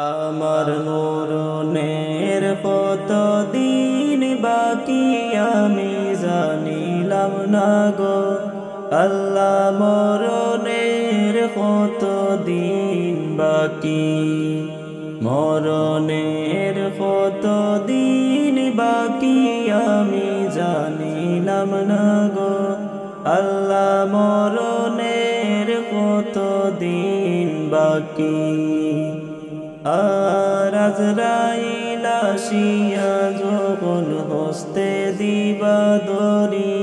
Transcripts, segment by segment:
আমার মরণের কতদিন বাকি আমি জানিলাম না গো আল্লাহ মরণের কতদিন বাকি মরণের কতদিন বাকি আমি জানিলাম না গো আল্লাহ মরণের কতদিন বাকি আর আজরাইল আসিয়া যখন হস্তে দিবা দরি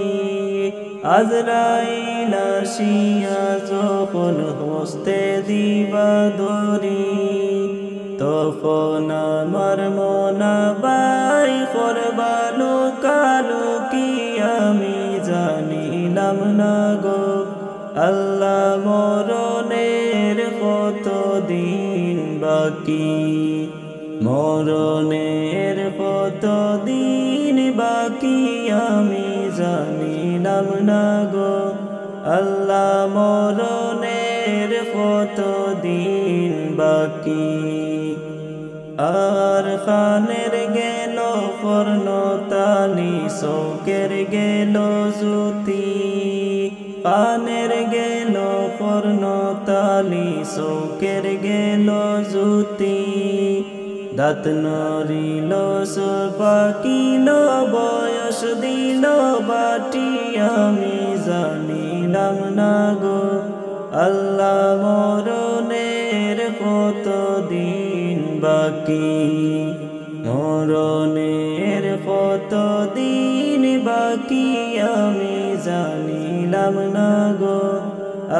আজরাইল আসিয়া যখন হস্তে দিবা দরি তখন আমার মনাবাই করবা লোকালোকি আমি জানিলাম না গো আল্লাহ মরণের কতদিন বাকি মরণের কতদিন বাকি আমি জানিলাম না গো আল্লাহ মরণের কতদিন বাকি আর খানের গেল কর্ণতালি চৌকের গেল জ্যোতি কানের গেল কর্ণতালি চৌকের গেল জ্যোতি দাঁত নরিল পাকিল বয়স দিল বাটি আমি জানিলাম না গো আল্লাহ মরণের কতদিন বাকি মরণের কতদিন বাকি আমি জানিলাম না গো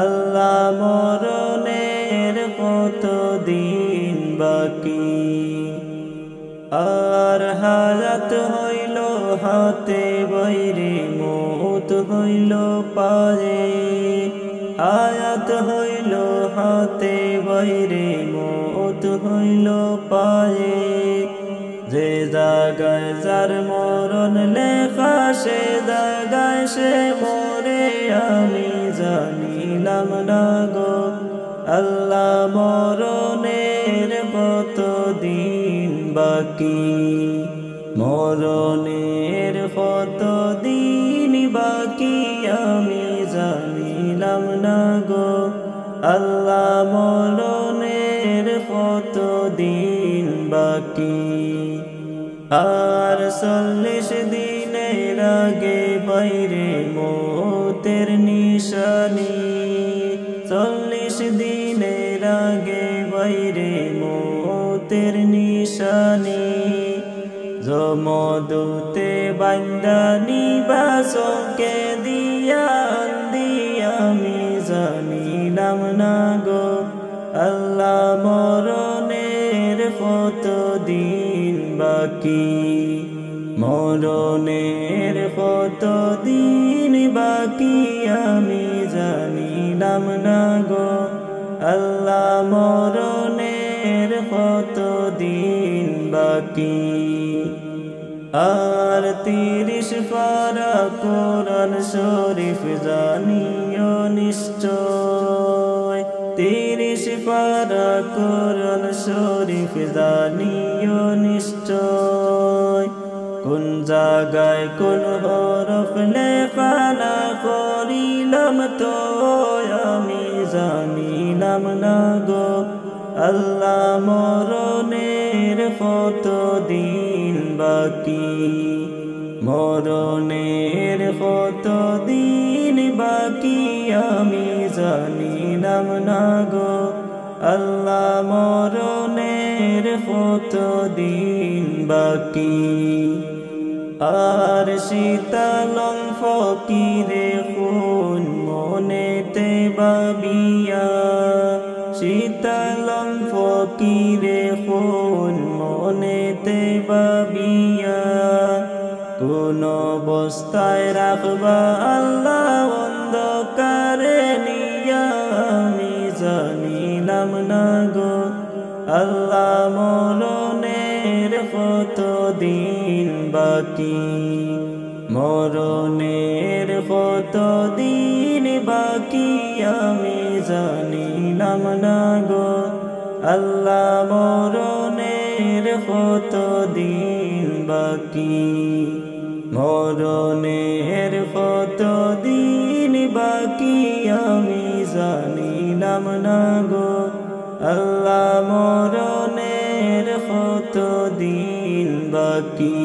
আল্লাহ মরণের কতদিন বাকি আর হায়াত হইল হাতে বাইরে মৌত হইল পায়ে হায়াত হইল হাতে বাইরে মৌত হইল পায়ে যে জায়গায় যার মরণ লেখা সে জায়গায় সে মরে আমি জানিলাম না গো আল্লাহ মরণের কতদিন বাকি মরণের কতদিন বাকি আমি জানিলাম না গো আল্লাহ মরণের কতদিন বাকি আর 40 দিনের আগে বাইরে মৌতের নিশানি 40 দিনের আগে বাইরে মৌতের নিশানি জমদূতে বান্দানি বাসকে দিয়া আমি জানিলাম না গো আল্লাহ মরণের কতদিন বাকি মরণের কতদিন বাকি আমি জানিলাম না গো আল্লাহ মরণের কতদিন বাকি আর 30 পারা কোরআন শরীফ জানিও নিশ্চয় 30 পারা কোরআন শরীফ জানিও নিশ্চয় কোন জায়গায় কোন হরফ লেখা না করিলাম তো আমি জানিলাম না গো আল্লাহ মরণের কতদিন বাকি মরণের কতদিন বাকি আমি জানিলাম না গো আল্লাহ মরণের কতদিন বাকি আর শীতলং ফকিরে খুন মনেতে ভাবিয়া শীতলং ফকিরে খুন মনেতে ভাবিয়া কোন অবস্থায় রাখবা আল্লাহ অন্ধকারে নিয়া আমি জানিলাম না গো আল্লাহ মরণের কতদিন বাকি মরণের কতদিন বাকি আমি জানিলাম না গো আল্লাহ মরণের কত দিন বাকি মরণের কত দিন বাকি আমি জানিলাম না গো আল্লাহ মরণের কত দিন বাকি